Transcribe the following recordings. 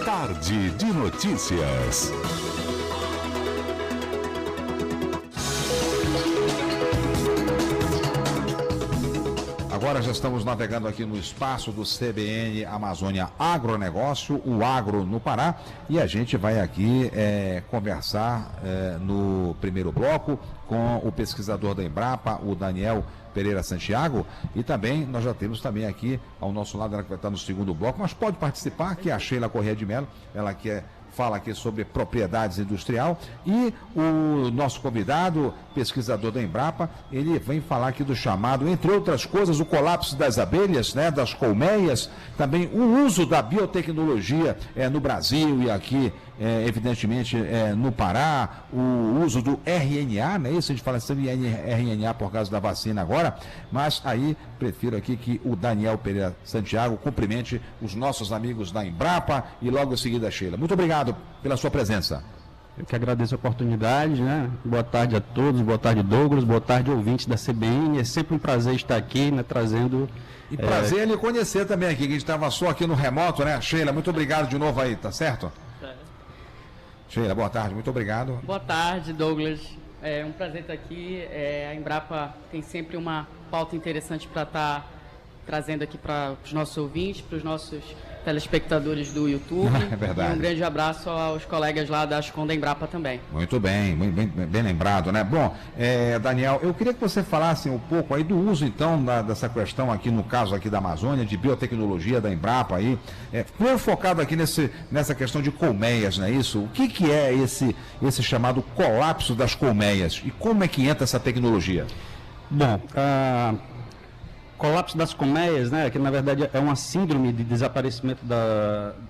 Tarde de notícias. Agora já estamos navegando aqui no espaço do CBN Amazônia Agronegócio, o Agro no Pará, e a gente vai aqui conversar no primeiro bloco com o pesquisador da Embrapa, o Daniel Pereira Santiago, e também nós já temos também aqui ao nosso lado, ela que vai estar no segundo bloco, mas pode participar, que é a Sheila Corrêa de Mello, ela que fala aqui sobre propriedades industrial, e o nosso convidado, pesquisador da Embrapa, ele vem falar aqui do chamado, entre outras coisas, o colapso das abelhas, né, das colmeias, também o uso da biotecnologia no Brasil e aqui, evidentemente, no Pará, o uso do RNA, não é isso? A gente fala sobre RNA por causa da vacina agora, mas aí prefiro aqui que o Daniel Pereira Santiago cumprimente os nossos amigos da Embrapa e logo em seguida a Sheila. Muito obrigado pela sua presença. Eu que agradeço a oportunidade, né? Boa tarde a todos, boa tarde Douglas, boa tarde ouvintes da CBN. É sempre um prazer estar aqui, né, trazendo... E prazer lhe conhecer também aqui, que a gente estava só aqui no remoto, né? Sheila, muito obrigado de novo aí, tá certo? Sheila, boa tarde, muito obrigado. Boa tarde, Douglas. É um prazer estar aqui. A Embrapa tem sempre uma pauta interessante para estar trazendo aqui para os nossos ouvintes, para os nossos telespectadores do YouTube. É verdade. E um grande abraço aos colegas lá da Ascom da Embrapa também. Muito bem, bem lembrado, né? Bom, Daniel, eu queria que você falasse um pouco aí do uso, então, dessa questão aqui, no caso aqui da Amazônia, de biotecnologia da Embrapa aí, primeiro focado aqui nessa questão de colmeias, não é isso? O que é esse chamado colapso das colmeias e como é que entra essa tecnologia? Bom, colapso das colmeias, né, que na verdade é uma síndrome de desaparecimento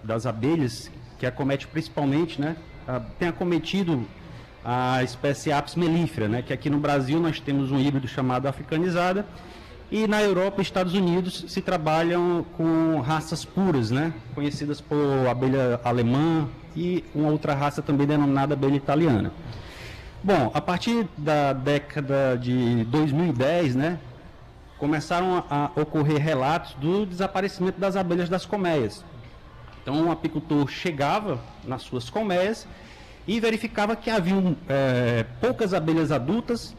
das abelhas, que acomete principalmente, né, tem acometido a espécie Apis mellifera, né, que aqui no Brasil nós temos um híbrido chamado africanizada, e na Europa e Estados Unidos se trabalham com raças puras, né, conhecidas por abelha alemã e uma outra raça também denominada abelha italiana. Bom, a partir da década de 2010, né, começaram a ocorrer relatos do desaparecimento das abelhas das colmeias. Então, um apicultor chegava nas suas colmeias e verificava que haviam poucas abelhas adultas,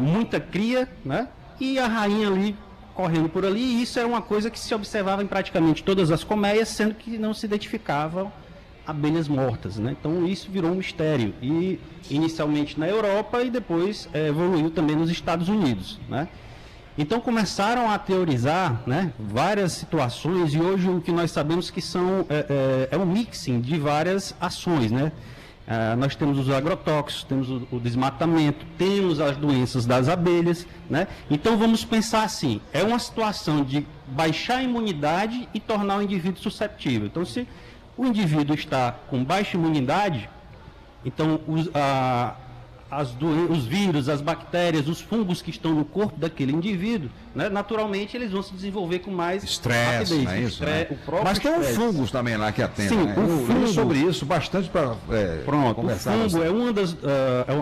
muita cria, né? E a rainha ali correndo por ali, e isso era uma coisa que se observava em praticamente todas as colmeias, sendo que não se identificavam abelhas mortas, né? Então isso virou um mistério, e inicialmente na Europa e depois evoluiu também nos Estados Unidos, né? Então começaram a teorizar, né, várias situações, e hoje o que nós sabemos que são um mixing de várias ações, né? Nós temos os agrotóxicos, temos o desmatamento, temos as doenças das abelhas, né? Então vamos pensar assim, é uma situação de baixar a imunidade e tornar o indivíduo susceptível. Então se o indivíduo está com baixa imunidade, então os vírus, as bactérias, os fungos que estão no corpo daquele indivíduo, né, naturalmente eles vão se desenvolver com mais estresse, não é isso? Né? Mas tem um fungos também lá que atende. Sim, né? o fungo, sobre isso bastante para conversar. O fungo é uma das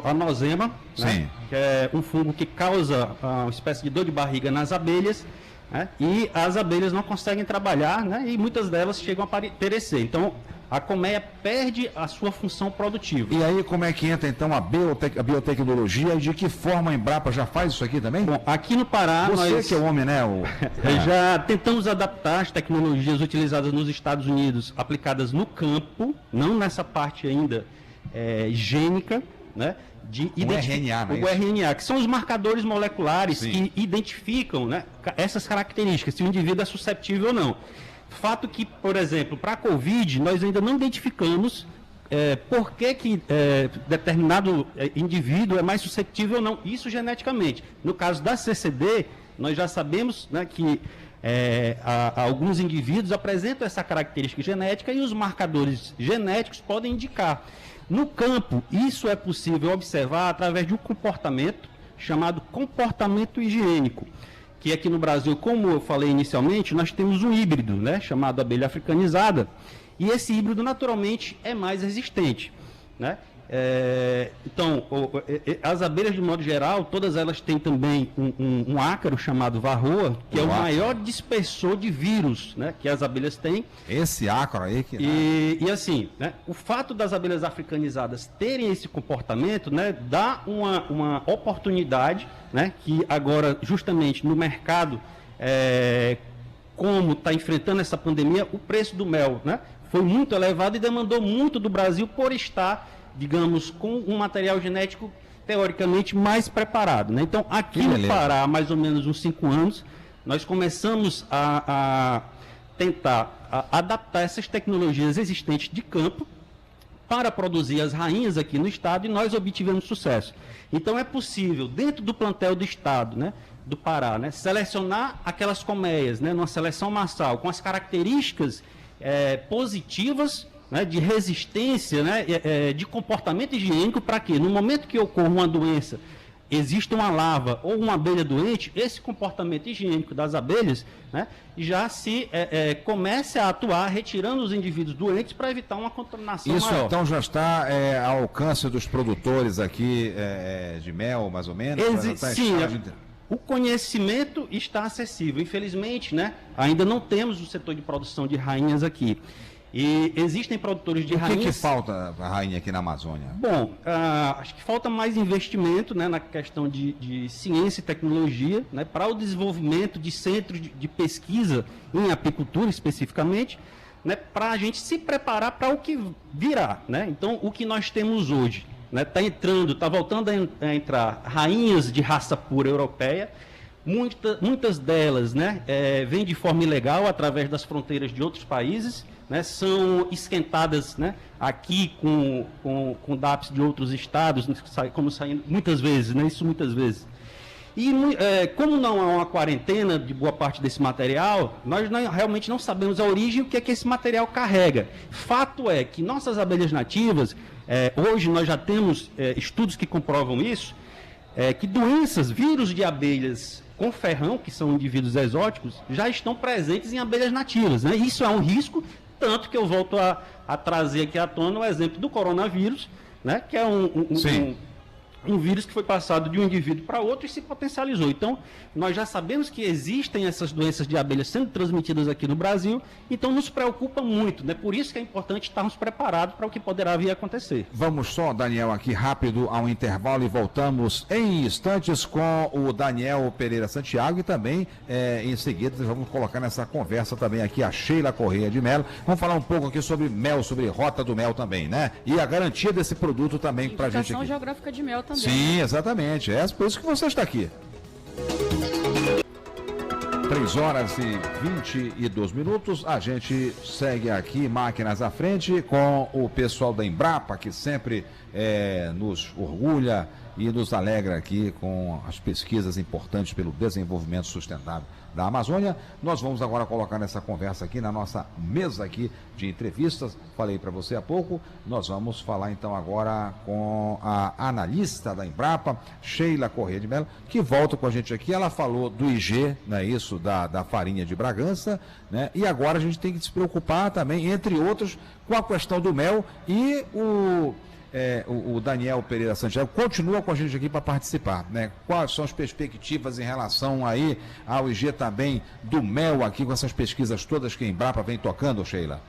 a nosema, né, que é um fungo que causa uma espécie de dor de barriga nas abelhas, né, e as abelhas não conseguem trabalhar, né, e muitas delas chegam a perecer. Então a colmeia perde a sua função produtiva. E aí como é que entra então a biotecnologia, e de que forma a Embrapa já faz isso aqui também? Bom, aqui no Pará... Você que é o homem, né? Já tentamos adaptar as tecnologias utilizadas nos Estados Unidos, aplicadas no campo, não nessa parte ainda gênica, né? O RNA, né? O RNA, que são os marcadores moleculares, sim, que identificam, né, essas características, se o indivíduo é susceptível ou não. Fato que, por exemplo, para a Covid, nós ainda não identificamos por que determinado indivíduo é mais suscetível ou não, isso geneticamente. No caso da CCD, nós já sabemos, né, que alguns indivíduos apresentam essa característica genética e os marcadores genéticos podem indicar. No campo, isso é possível observar através de um comportamento chamado comportamento higiênico, que aqui no Brasil, como eu falei inicialmente, nós temos um híbrido, né, chamado abelha africanizada, e esse híbrido naturalmente é mais resistente, né? Então, as abelhas, de modo geral, todas elas têm também um ácaro chamado varroa, que é o maior dispersor de vírus, né, que as abelhas têm. Esse ácaro aí que... E assim, né, o fato das abelhas africanizadas terem esse comportamento, né, dá uma oportunidade, né, que agora, justamente no mercado, como está enfrentando essa pandemia, o preço do mel, né, foi muito elevado e demandou muito do Brasil por estar, digamos, com um material genético teoricamente mais preparado, né? Então, aqui no Pará, há mais ou menos uns 5 anos, nós começamos a tentar adaptar essas tecnologias existentes de campo para produzir as rainhas aqui no estado, e nós obtivemos sucesso. Então, é possível, dentro do plantel do estado, né, do Pará, né, selecionar aquelas colmeias, né, numa seleção massal, com as características positivas, né, de resistência, né, de comportamento higiênico, para que, no momento que ocorra uma doença, exista uma larva ou uma abelha doente, esse comportamento higiênico das abelhas, né, já se comece a atuar retirando os indivíduos doentes para evitar uma contaminação Isso maior. Então já está ao alcance dos produtores aqui de mel, mais ou menos? Sim, o conhecimento está acessível. Infelizmente, né, ainda não temos o setor de produção de rainhas aqui. E existem produtores de rainhas... O que falta a rainha aqui na Amazônia? Bom, acho que falta mais investimento, né, na questão de ciência e tecnologia, né, para o desenvolvimento de centros de pesquisa em apicultura especificamente, né, para a gente se preparar para o que virá, né? Então, o que nós temos hoje, né, está voltando a entrar rainhas de raça pura europeia. Muitas delas, né, vêm de forma ilegal através das fronteiras de outros países, né, são esquentadas, né, aqui com DAPs de outros estados, como saindo muitas vezes, né, isso muitas vezes. E como não há uma quarentena de boa parte desse material, nós realmente não sabemos a origem e o que é que esse material carrega. Fato é que nossas abelhas nativas, hoje nós já temos estudos que comprovam isso, que doenças, vírus de abelhas com ferrão, que são indivíduos exóticos, já estão presentes em abelhas nativas, né? Isso é um risco, tanto que eu volto a trazer aqui à tona o exemplo do coronavírus, né? Que é um vírus que foi passado de um indivíduo para outro e se potencializou. Então, nós já sabemos que existem essas doenças de abelhas sendo transmitidas aqui no Brasil, então nos preocupa muito, né? Por isso que é importante estarmos preparados para o que poderá vir a acontecer. Vamos só, Daniel, aqui rápido ao intervalo e voltamos em instantes com o Daniel Pereira Santiago e também, em seguida, vamos colocar nessa conversa também aqui a Sheila Correia de Mello. Vamos falar um pouco aqui sobre mel, sobre rota do mel também, né? E a garantia desse produto também para a gente aqui. Indicação geográfica de mel também. Sim, exatamente. É por isso que você está aqui. 3h22. A gente segue aqui, máquinas à frente, com o pessoal da Embrapa, que sempre nos orgulha e nos alegra aqui com as pesquisas importantes pelo desenvolvimento sustentável da Amazônia. Nós vamos agora colocar nessa conversa aqui, na nossa mesa aqui de entrevistas, falei para você há pouco, nós vamos falar então agora com a analista da Embrapa, Sheila Correia de Mello, que volta com a gente aqui. Ela falou do IG, né, isso, da farinha de Bragança, né, e agora a gente tem que se preocupar também, entre outros, com a questão do mel e o Daniel Pereira Santiago continua com a gente aqui para participar, né? Quais são as perspectivas em relação aí ao IG também do mel aqui, com essas pesquisas todas que a Embrapa vem tocando, Sheila?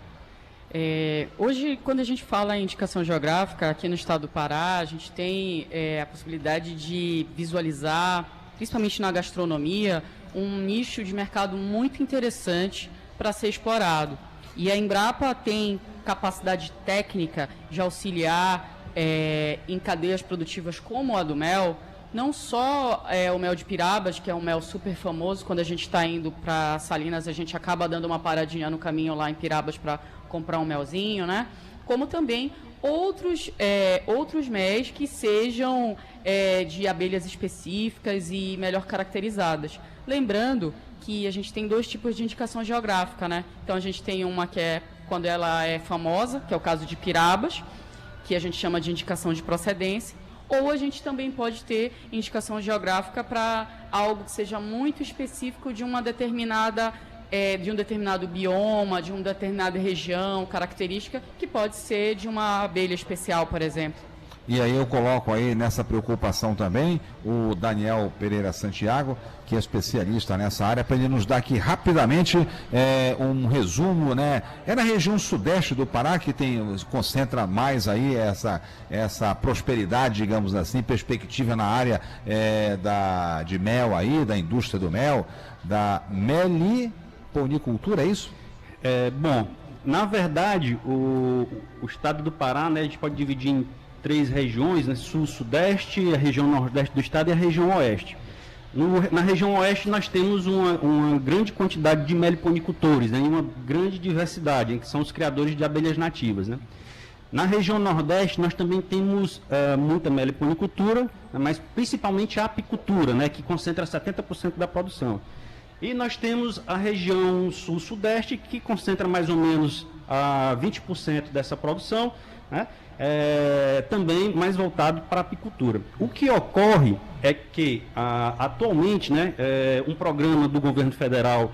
Hoje, quando a gente fala em indicação geográfica, aqui no estado do Pará, a gente tem a possibilidade de visualizar, principalmente na gastronomia, um nicho de mercado muito interessante para ser explorado. E a Embrapa tem capacidade técnica de auxiliar em cadeias produtivas como a do mel, não só o mel de Pirabas, que é um mel super famoso. Quando a gente está indo para Salinas, a gente acaba dando uma paradinha no caminho lá em Pirabas para comprar um melzinho, né? Como também outros méis que sejam de abelhas específicas e melhor caracterizadas. Lembrando que a gente tem 2 tipos de indicação geográfica, né? Então a gente tem uma que é quando ela é famosa, que é o caso de Pirabas, que a gente chama de indicação de procedência, ou a gente também pode ter indicação geográfica para algo que seja muito específico de uma determinada de um determinado bioma, de uma determinada região, característica, que pode ser de uma abelha especial, por exemplo. E aí eu coloco aí nessa preocupação também o Daniel Pereira Santiago, que é especialista nessa área, para ele nos dar aqui rapidamente um resumo, né? É na região sudeste do Pará que concentra mais aí essa prosperidade, digamos assim, perspectiva na área de mel aí, da indústria do mel, da meliponicultura, é isso? Bom, na verdade, o estado do Pará, né, a gente pode dividir em 3 regiões, né, sul, sudeste, a região nordeste do estado e a região oeste. Na região oeste nós temos uma grande quantidade de meliponicultores, né, e uma grande diversidade, que são os criadores de abelhas nativas, né. Na região nordeste nós também temos muita meliponicultura, mas principalmente a apicultura, né, que concentra 70% da produção. E nós temos a região sul-sudeste, que concentra mais ou menos 20% dessa produção, né? Também mais voltado para a apicultura. O que ocorre é que, atualmente, né, um programa do governo federal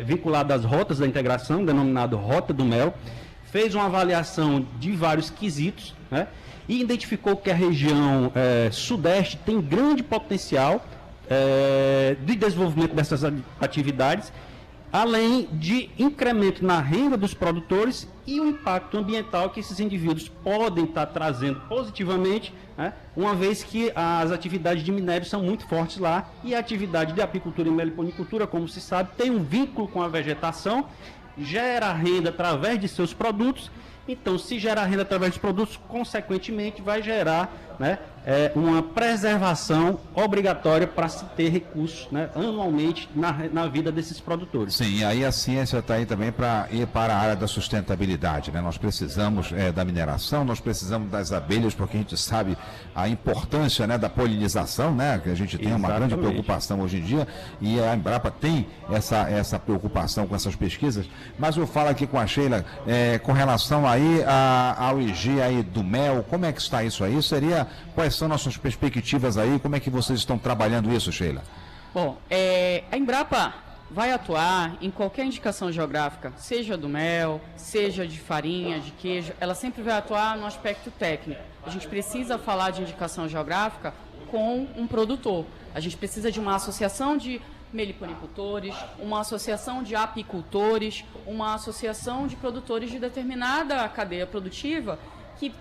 vinculado às rotas da integração, denominado Rota do Mel, fez uma avaliação de vários quesitos, né, e identificou que a região sudeste tem grande potencial de desenvolvimento dessas atividades, além de incremento na renda dos produtores e o impacto ambiental que esses indivíduos podem estar trazendo positivamente, né, uma vez que as atividades de minério são muito fortes lá e a atividade de apicultura e meliponicultura, como se sabe, tem um vínculo com a vegetação, gera renda através de seus produtos. Então, se gerar renda através dos produtos, consequentemente vai gerar, né, uma preservação obrigatória para se ter recursos, né, anualmente na vida desses produtores. Sim, e aí a ciência está aí também para ir para a área da sustentabilidade, né? Nós precisamos da mineração, nós precisamos das abelhas, porque a gente sabe a importância, né, da polinização, né, que a gente tem uma grande preocupação hoje em dia, e a Embrapa tem essa preocupação com essas pesquisas. Mas eu falo aqui com a Sheila com relação aí ao IG aí do mel, como é que está isso aí? Quais são nossas perspectivas aí? Como é que vocês estão trabalhando isso, Sheila? Bom, a Embrapa vai atuar em qualquer indicação geográfica, seja do mel, seja de farinha, de queijo, ela sempre vai atuar no aspecto técnico. A gente precisa falar de indicação geográfica com um produtor. A gente precisa de uma associação de meliponicultores, uma associação de apicultores, uma associação de produtores de determinada cadeia produtiva que,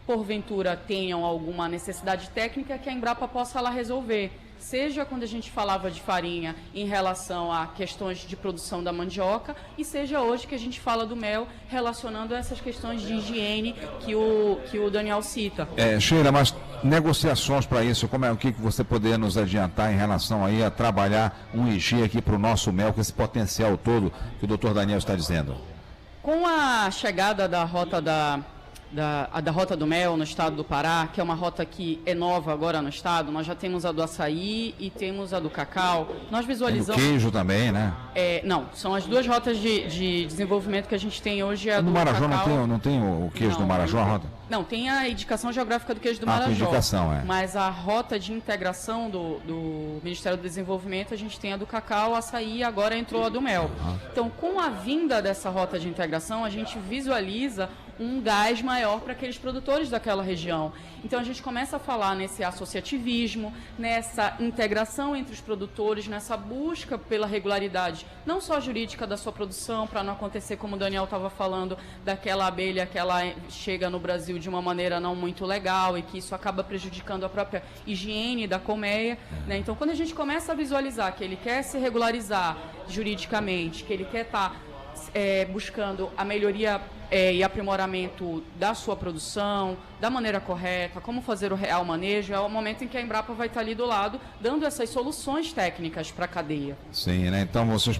porventura, tenham alguma necessidade técnica que a Embrapa possa lá resolver. Seja quando a gente falava de farinha em relação a questões de produção da mandioca, e seja hoje que a gente fala do mel relacionando a essas questões de higiene que o Daniel cita. Sheila, mas negociações para isso, o que você poderia nos adiantar em relação aí a trabalhar um IG aqui para o nosso mel, com esse potencial todo que o doutor Daniel está dizendo? Com a chegada da rota da Rota do Mel no estado do Pará, que é uma rota que é nova agora no estado, nós já temos a do açaí e temos a do cacau. Nós visualizamos... Tem do queijo também, né? Não, são as duas rotas de desenvolvimento que a gente tem hoje. A no do Marajó cacau. Não tem o queijo do Marajó, a rota? Não, tem a indicação geográfica do queijo do Marajó. Indicação, Mas a rota de integração do Ministério do Desenvolvimento, a gente tem a do cacau, açaí, e agora entrou a do mel. Então, com a vinda dessa rota de integração, a gente visualiza um gás maior para aqueles produtores daquela região. Então, a gente começa a falar nesse associativismo, nessa integração entre os produtores, nessa busca pela regularidade, não só jurídica da sua produção, para não acontecer, como o Daniel estava falando, daquela abelha que ela chega no Brasil de uma maneira não muito legal e que isso acaba prejudicando a própria higiene da colmeia, né? Então, quando a gente começa a visualizar que ele quer se regularizar juridicamente, que ele quer estar buscando a melhoria e aprimoramento da sua produção, da maneira correta, como fazer o real manejo, é o momento em que a Embrapa vai estar ali do lado, dando essas soluções técnicas para a cadeia. Sim, né? Então vocês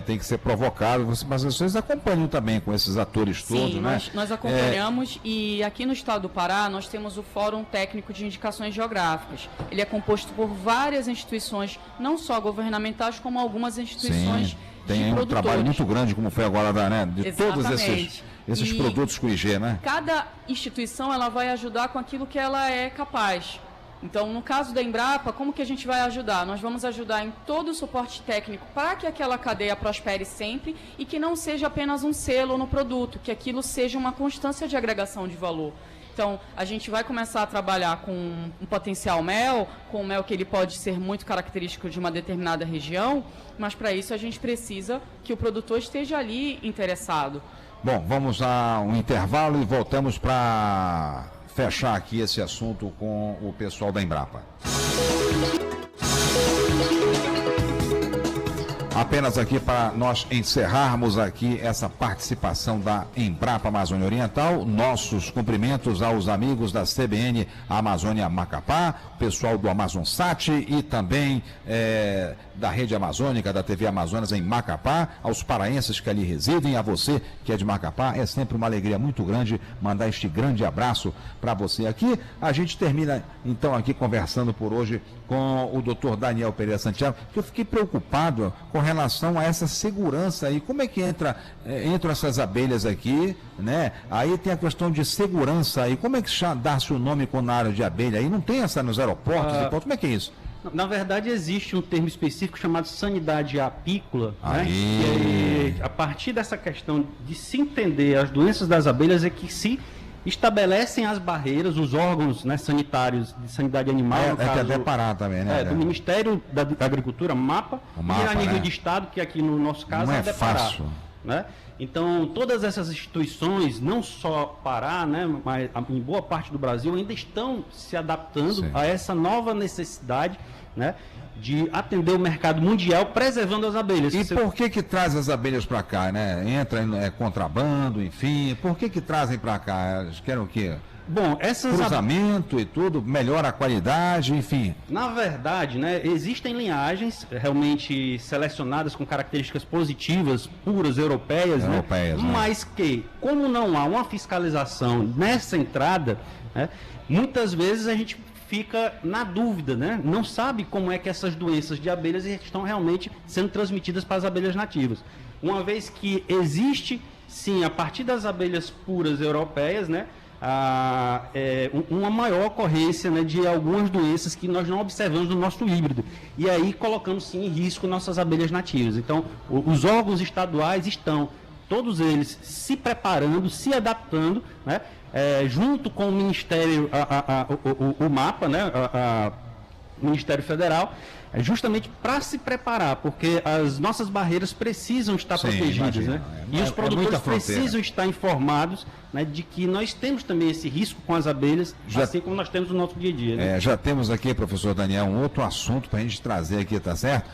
têm que ser provocados, mas vocês acompanham também com esses atores todos, né? Sim, nós acompanhamos e aqui no estado do Pará nós temos o Fórum Técnico de Indicações Geográficas. Ele é composto por várias instituições, não só governamentais, como algumas instituições. Sim. Tem um trabalho muito grande, como foi agora, né? De Exatamente. Todos esses produtos com IG, né? Cada instituição ela vai ajudar com aquilo que ela é capaz. Então, no caso da Embrapa, como que a gente vai ajudar? Nós vamos ajudar em todo o suporte técnico para que aquela cadeia prospere sempre e que não seja apenas um selo no produto, que aquilo seja uma constância de agregação de valor. Então, a gente vai começar a trabalhar com um potencial mel, com um mel que ele pode ser muito característico de uma determinada região, mas para isso a gente precisa que o produtor esteja ali interessado. Bom, vamos a um intervalo e voltamos para fechar aqui esse assunto com o pessoal da Embrapa. Apenas aqui para nós encerrarmos aqui essa participação da Embrapa Amazônia Oriental, nossos cumprimentos aos amigos da CBN Amazônia Macapá, pessoal do Amazonsat e também da Rede Amazônica, da TV Amazonas em Macapá, aos paraenses que ali residem, a você que é de Macapá, é sempre uma alegria muito grande mandar este grande abraço para você aqui. A gente termina então aqui conversando por hoje com o Dr. Daniel Pereira Santiago, que eu fiquei preocupado com relação a essa segurança aí. Como é que entram essas abelhas aqui, né? Aí tem a questão de segurança aí. Como é que dá-se o nome com na área de abelha aí? Não tem essa nos aeroportos? Como é que é isso? Na verdade, existe um termo específico chamado sanidade apícola, né? E a partir dessa questão de se entender as doenças das abelhas é que se estabelecem as barreiras, os órgãos, né, sanitários de sanidade animal, no caso, que até parar também, né? do Ministério da Agricultura, MAPA, e a nível de Estado, que aqui no nosso caso não é Depará, fácil, né? Então, todas essas instituições, não só Pará, né, mas em boa parte do Brasil, ainda estão se adaptando a essa nova necessidade, né, de atender o mercado mundial preservando as abelhas. E por que traz as abelhas para cá, né? Entra contrabando, enfim. Por que trazem para cá? Eles querem o quê? Bom, cruzamento e tudo, melhora a qualidade, enfim. Na verdade, né, existem linhagens realmente selecionadas com características positivas, puras, europeias, né? Mas que, como não há uma fiscalização nessa entrada, né, muitas vezes a gente fica na dúvida, né? Não sabe como é que essas doenças de abelhas estão realmente sendo transmitidas para as abelhas nativas. Uma vez que existe, sim, a partir das abelhas puras europeias, né, uma maior ocorrência, né, de algumas doenças que nós não observamos no nosso híbrido. E aí colocamos, sim, em risco nossas abelhas nativas. Então, os órgãos estaduais estão, todos eles, se preparando, se adaptando, né, junto com o Ministério, o MAPA, né, o Ministério Federal, justamente para se preparar, porque as nossas barreiras precisam estar protegidas, né? E os produtores precisam estar informados, né, de que nós temos também esse risco com as abelhas, assim como nós temos no nosso dia a dia. Né? Já temos aqui, professor Daniel, um outro assunto para a gente trazer aqui, tá certo?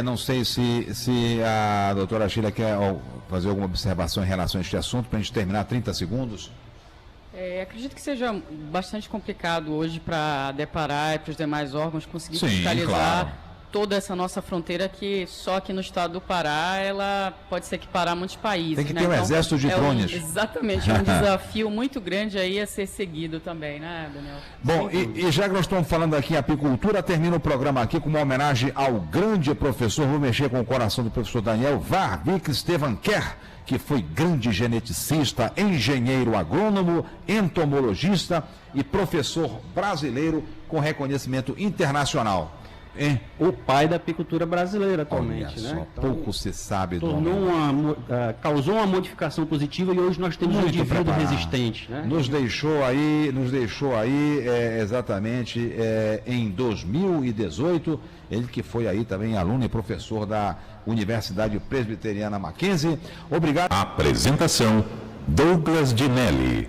Não sei se a doutora Sheila quer fazer alguma observação em relação a este assunto, para a gente terminar 30 segundos. Acredito que seja bastante complicado hoje para a Depará e para os demais órgãos conseguir fiscalizar, claro, toda essa nossa fronteira, que só aqui no estado do Pará ela pode ser equiparar a muitos países. Tem que ter um exército de drones. Exatamente, é um desafio muito grande aí a ser seguido também, né, Daniel? Bom, e já que nós estamos falando aqui em apicultura, termina o programa aqui com uma homenagem ao grande professor, vou mexer com o coração do professor Daniel, Warwick Stevanker, que foi grande geneticista, engenheiro agrônomo, entomologista e professor brasileiro com reconhecimento internacional. O pai da apicultura brasileira atualmente, olha, né? Então, pouco se sabe do causou uma modificação positiva e hoje nós temos um indivíduo resistente, né? Nos deixou aí exatamente em 2018, ele que foi aí também aluno e professor da Universidade Presbiteriana Mackenzie. Obrigado. Apresentação: Douglas Dinelli.